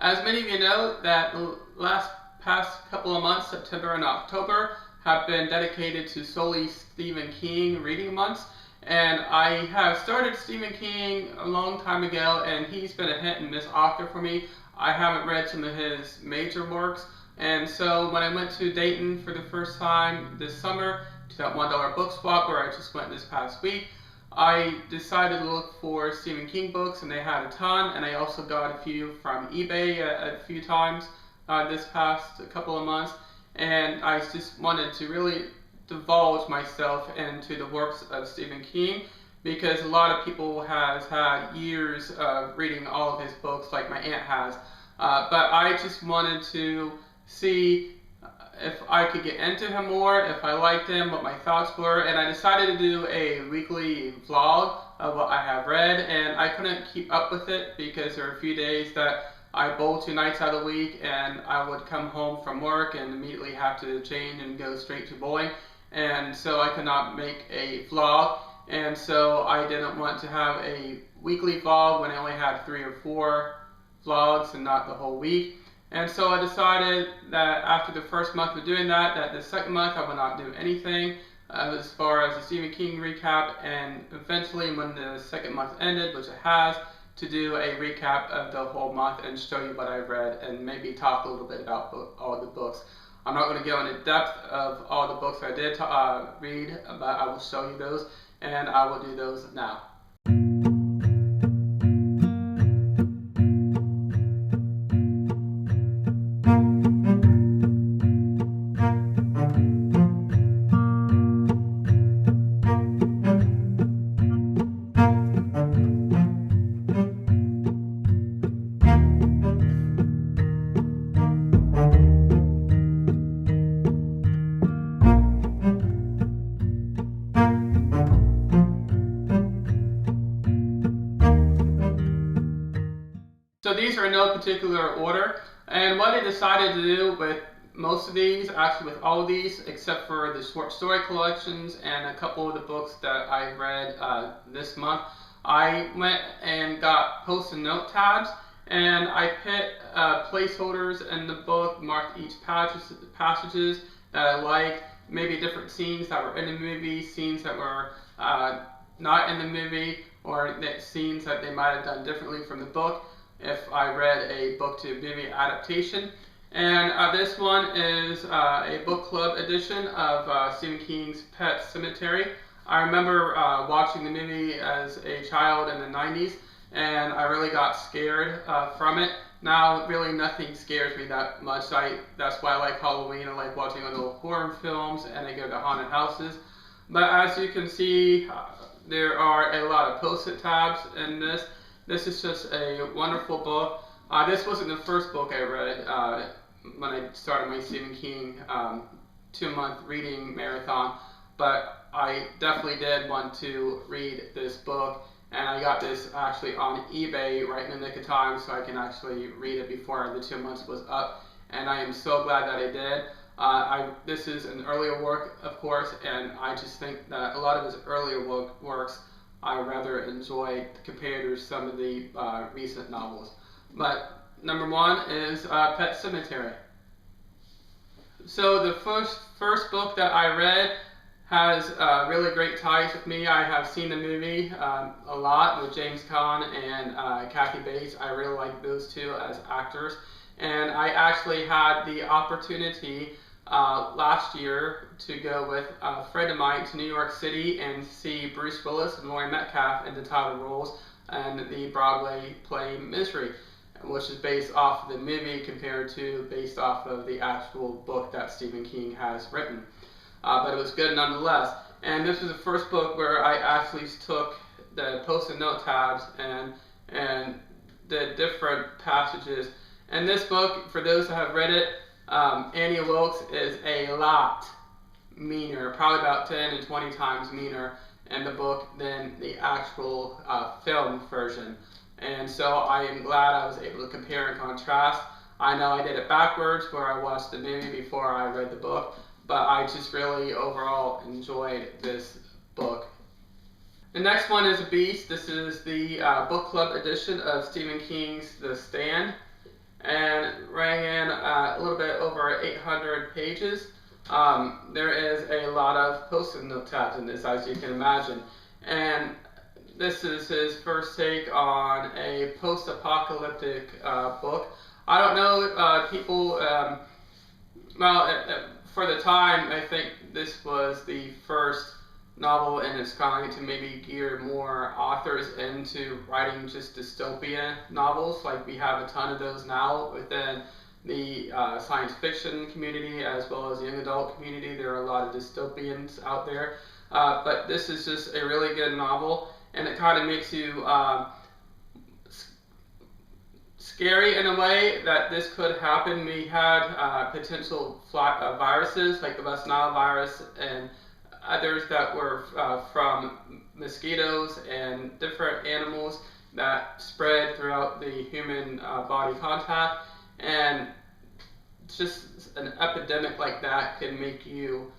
As many of you know, that the past couple of months, September and October, have been dedicated to solely Stephen King reading months. And I have started Stephen King a long time ago, and he's been a hit and miss author for me. I haven't read some of his major works, and so when I went to Dayton for the first time this summer to that $1 book swap where I just went this past week, I decided to look for Stephen King books, and they had a ton, and I also got a few from eBay a few times this past couple of months, and I just wanted to really divulge myself into the works of Stephen King, because a lot of people has had years of reading all of his books like my aunt has, but I just wanted to see if I could get into him more, if I liked him, what my thoughts were, and I decided to do a weekly vlog of what I have read, and I couldn't keep up with it because there were a few days that I bowled 2 nights out of the week, and I would come home from work and immediately have to change and go straight to bowling, and so I could not make a vlog, and so I didn't want to have a weekly vlog when I only had 3 or 4 vlogs and not the whole week. And so I decided that after the first month of doing that, that the second month I would not do anything as far as the Stephen King recap, and eventually when the second month ended, which it has, to do a recap of the whole month and show you what I've read and maybe talk a little bit about all the books. I'm not going to go into depth of all the books I did read, but I will show you those, and I will do those now. So these are in no particular order, and what I decided to do with most of these, actually with all of these, except for the short story collections and a couple of the books that I read this month, I went and got post-it note tabs, and I put placeholders in the book, marked each passages that I liked, maybe different scenes that were in the movie, scenes that were not in the movie, or scenes that they might have done differently from the book if I read a book to movie adaptation. And this one is a book club edition of Stephen King's Pet Sematary. I remember watching the movie as a child in the 90s, and I really got scared from it. Now, really nothing scares me that much. That's why I like Halloween. I like watching little horror films, and I go to haunted houses. But as you can see, there are a lot of post-it tabs in this. This is just a wonderful book. This wasn't the first book I read when I started my Stephen King 2-month reading marathon, but I definitely did want to read this book, and I got this actually on eBay right in the nick of time so I can actually read it before the 2 months was up, and I am so glad that I did. This is an earlier work, of course, and I just think that a lot of his earlier works I rather enjoy compared to some of the recent novels. But number 1 is Pet Sematary. So the first book that I read has really great ties with me. I have seen the movie a lot with James Caan and Kathy Bates. I really like those two as actors. And I actually had the opportunity last year to go with a friend of mine to New York City and see Bruce Willis and Laurie Metcalf in the title roles in the Broadway play Misery, which is based off of the movie compared to based off of the actual book that Stephen King has written. But it was good nonetheless. And this was the first book where I actually took the post-it note tabs and did different passages. And this book, for those that have read it, Annie Wilkes is a lot meaner, probably about 10 and 20 times meaner in the book than the actual film version. And so I am glad I was able to compare and contrast. I know I did it backwards where I watched the movie before I read the book, but I just really overall enjoyed this book. The next one is a beast. This is the book club edition of Stephen King's The Stand. And 800 pages. There is a lot of post-it note tabs in this, as you can imagine. And this is his first take on a post-apocalyptic book. I don't know, people, for the time, I think this was the first novel in its kind to maybe gear more authors into writing just dystopia novels. Like, we have a ton of those now within the science fiction community as well as the young adult community. There are a lot of dystopians out there, but this is just a really good novel, and it kind of makes you scary in a way that this could happen. We had potential viruses like the West Nile virus and others that were from mosquitoes and different animals that spread throughout the human body contact. And just an epidemic like that can make you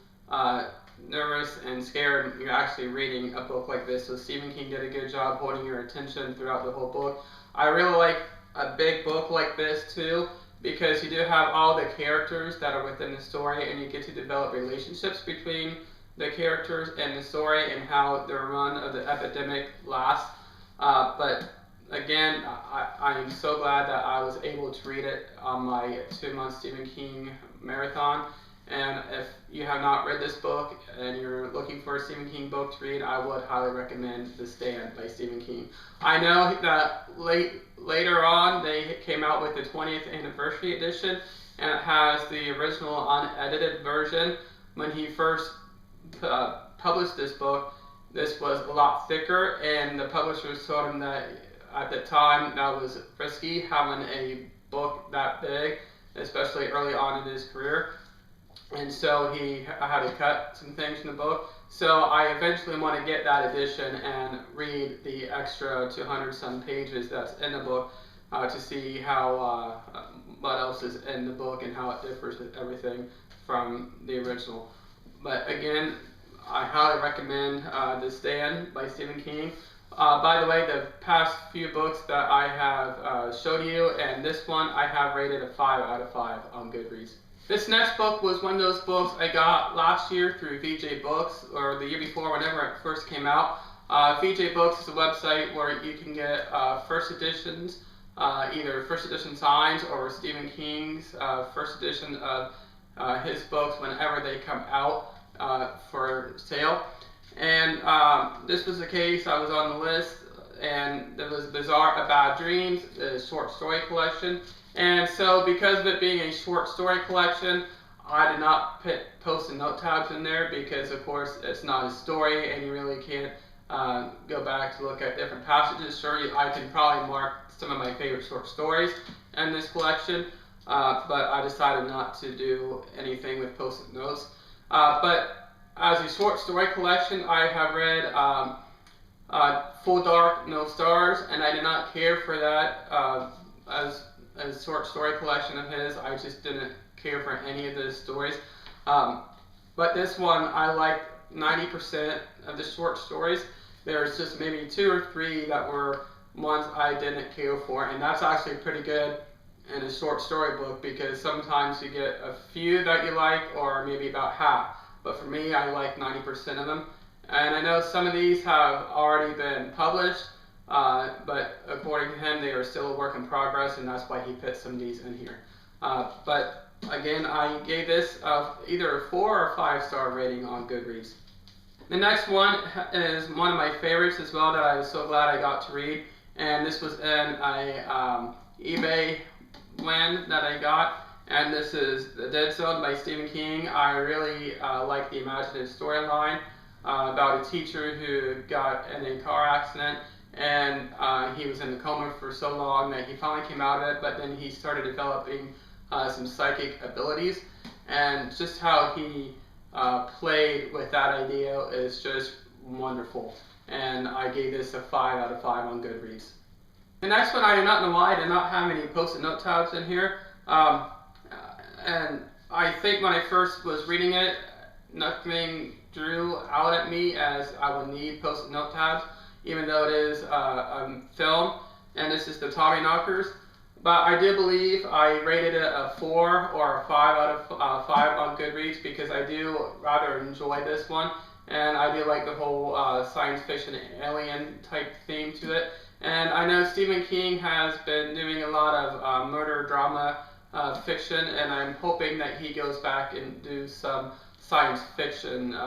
nervous and scared when you're actually reading a book like this. So Stephen King did a good job holding your attention throughout the whole book. I really like a big book like this too, because you do have all the characters that are within the story, and you get to develop relationships between the characters and the story and how the run of the epidemic lasts. But again, I am so glad that I was able to read it on my 2-month Stephen King marathon. And if you have not read this book and you're looking for a Stephen King book to read, I would highly recommend The Stand by Stephen King. I know that later on they came out with the 20th anniversary edition, and it has the original unedited version. When he first published this book, this was a lot thicker, and the publishers told him that at the time that was risky having a book that big, especially early on in his career. And so he had to cut some things in the book. So I eventually want to get that edition and read the extra 200-some pages that's in the book to see how what else is in the book and how it differs with everything from the original. But again, I highly recommend The Stand by Stephen King. By the way, the past few books that I have showed you, and this one I have rated a 5 out of 5 on Goodreads. This next book was one of those books I got last year through VJ Books, or the year before, whenever it first came out. VJ Books is a website where you can get first editions, either first edition signs or Stephen King's first edition of his books whenever they come out for sale. And this was the case. I was on the list, and there was Bizarre A Bad Dreams, the short story collection. And so because of it being a short story collection, I did not put post-it note tabs in there because, of course, it's not a story and you really can't go back to look at different passages. Sure, I can probably mark some of my favorite short stories in this collection, but I decided not to do anything with post-it notes. But as a short story collection, I have read Full Dark, No Stars, and I did not care for that as a short story collection of his. I just didn't care for any of the stories. But this one, I liked 90% of the short stories. There's just maybe 2 or 3 that were ones I didn't care for, and that's actually pretty good in a short story book, because sometimes you get a few that you like, or maybe about half. But for me, I like 90% of them. And I know some of these have already been published, but according to him, they are still a work in progress, and that's why he put some of these in here. But again, I gave this either a 4 or 5-star rating on Goodreads. The next one is one of my favorites as well that I was so glad I got to read, and this was in a eBay win that I got, and this is The Dead Zone by Stephen King. I really like the imaginative storyline about a teacher who got in a car accident, and he was in a coma for so long that he finally came out of it, but then he started developing some psychic abilities, and just how he played with that idea is just wonderful. And I gave this a 5 out of 5 on Goodreads. The next one, I do not know why I did not have any post-it note tabs in here. And I think when I first was reading it, nothing drew out at me as I would need post-it note tabs, even though it is a film, and this is the Tommyknockers. But I do believe I rated it a 4 or a 5 out of 5 on Goodreads because I do rather enjoy this one. And I do like the whole science fiction alien type theme to it. And I know Stephen King has been doing a lot of murder drama fiction, and I'm hoping that he goes back and do some science fiction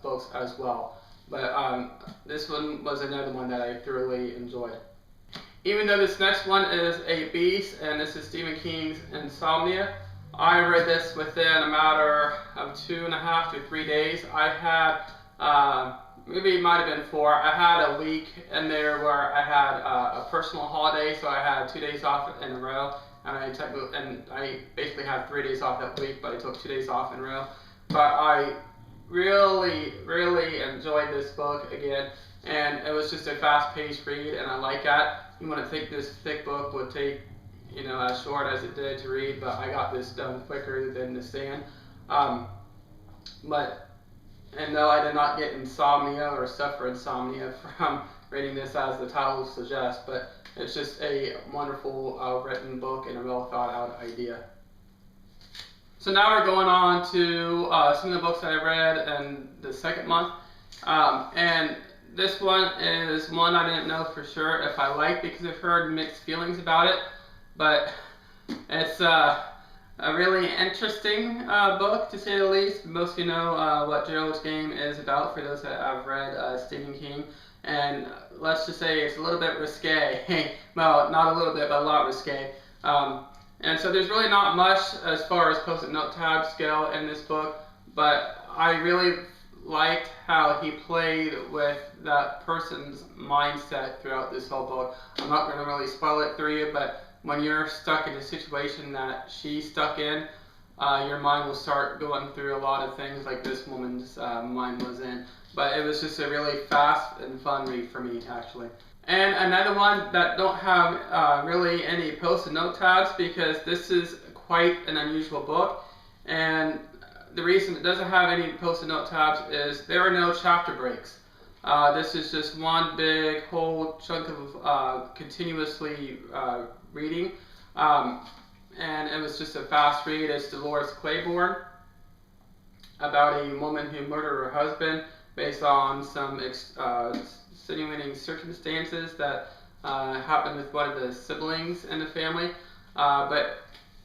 books as well. But this one was another one that I thoroughly enjoyed. Even though this next one is a beast, and this is Stephen King's Insomnia, I read this within a matter of 2.5 to 3 days. I had, maybe it might have been 4, I had a week in there where I had a personal holiday, so I had 2 days off in a row, and I basically had 3 days off that week, but I took 2 days off in a row. But I really enjoyed this book again, and it was just a fast-paced read, and I like that. You wouldn't think this thick book would take, as short as it did to read, but I got this done quicker than The Stand. And no, I did not get insomnia or suffer insomnia from reading this, as the title suggests, but it's just a wonderful written book and a well thought out idea. So now we're going on to some of the books that I read in the second month, and this one is one I didn't know for sure if I liked because I've heard mixed feelings about it, but it's a really interesting book, to say the least. Most of you know what Gerald's Game is about, for those that have read Stephen King, and let's just say it's a little bit risque. Well, not a little bit, but a lot risque. And so there's really not much as far as post-it note tabs go in this book, but I really liked how he played with that person's mindset throughout this whole book. I'm not going to really spoil it for you, but when you're stuck in a situation that she's stuck in, your mind will start going through a lot of things like this woman's mind was in. But it was just a really fast and fun read for me, actually. And another one that don't have really any post-it note tabs, because this is quite an unusual book, and the reason it doesn't have any post-it note tabs is there are no chapter breaks. This is just one big whole chunk of continuously reading, and it was just a fast read. It's Dolores Claiborne, about a woman who murdered her husband based on some extenuating circumstances that happened with one of the siblings in the family. But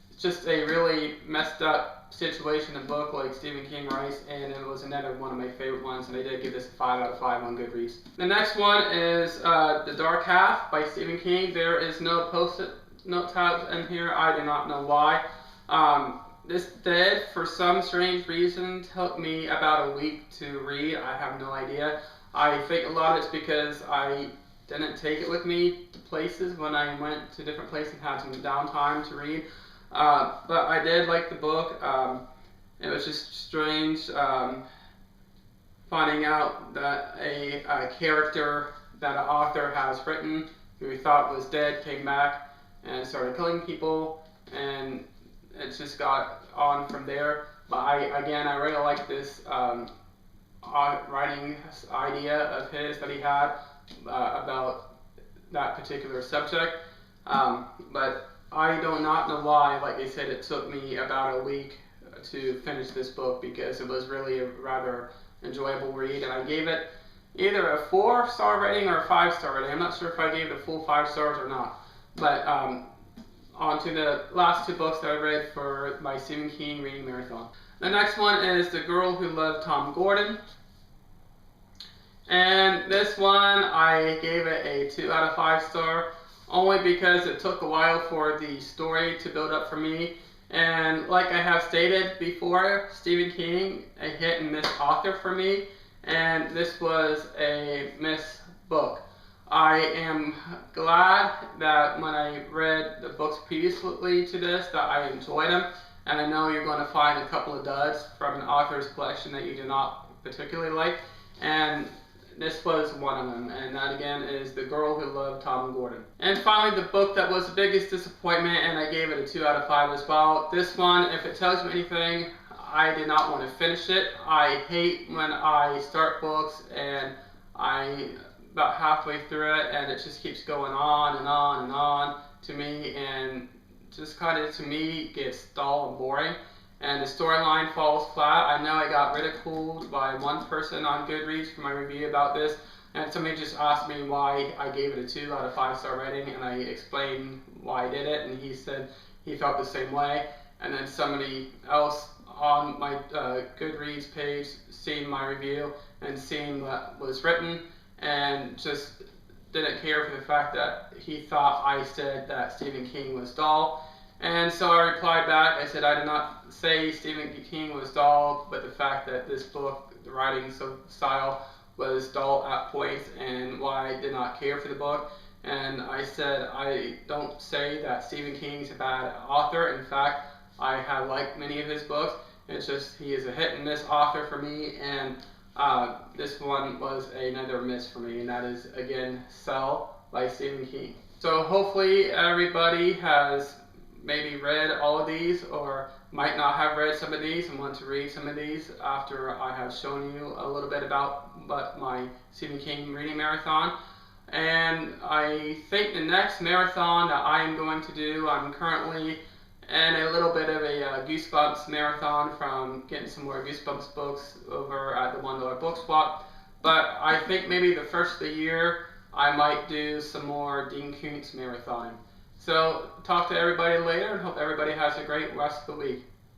it's just a really messed up situation and book like Stephen King writes, and it was another one of my favorite ones, and I did give this a 5 out of 5 on Goodreads. The next one is The Dark Half by Stephen King. There is no post-it note tabs in here. I do not know why. This did, for some strange reason, took me about a week to read. I have no idea. I think a lot of it's because I didn't take it with me to places when I went to different places and had some downtime to read. But I did like the book. It was just strange finding out that a character that an author has written, who he thought was dead, came back and started killing people, and it just got on from there. But I really like this writing idea of his that he had about that particular subject. But I do not know why, like I said, it took me about a week to finish this book, because it was really a rather enjoyable read, and I gave it either a 4-star rating or a 5-star rating. I'm not sure if I gave it a full 5 stars or not. But on to the last 2 books that I read for my Stephen King reading marathon. The next one is The Girl Who Loved Tom Gordon. And this one, I gave it a 2 out of 5 star. Only because it took a while for the story to build up for me. And like I have stated before, Stephen King, a hit and miss author for me, and this was a miss book. I am glad that when I read the books previously to this, that I enjoyed them, and I know you're going to find a couple of duds from an author's collection that you do not particularly like, and this was one of them, and that again is The Girl Who Loved Tom Gordon. And finally, the book that was the biggest disappointment, and I gave it a 2 out of 5 as well. This one, if it tells you anything, I did not want to finish it. I hate when I start books and I about halfway through it and it just keeps going on and on and on to me, and just kind of, to me, gets dull and boring, and the storyline falls flat. I know I got ridiculed by one person on Goodreads for my review about this, and somebody just asked me why I gave it a 2 out of 5-star rating, and I explained why I did it, and he said he felt the same way. And then somebody else on my Goodreads page seeing my review and seeing what was written, and just didn't care for the fact that he thought I said that Stephen King was dull. And so I replied back, I said I did not say Stephen King was dull, but the fact that this book, the writing style, was dull at points, and why I did not care for the book. And I said I don't say that Stephen King's a bad author. In fact, I have liked many of his books. It's just he is a hit and miss author for me, and this one was another miss for me, and that is, again, Cell by Stephen King. So hopefully everybody has maybe read all of these, or might not have read some of these and want to read some of these after I have shown you a little bit about my Stephen King reading marathon. And I think the next marathon that I am going to do, I'm currently in a little bit of a Goosebumps marathon from getting some more Goosebumps books over at the $1 book swap. But I think maybe the first of the year I might do some more Dean Koontz marathoning. So talk to everybody later, and hope everybody has a great rest of the week.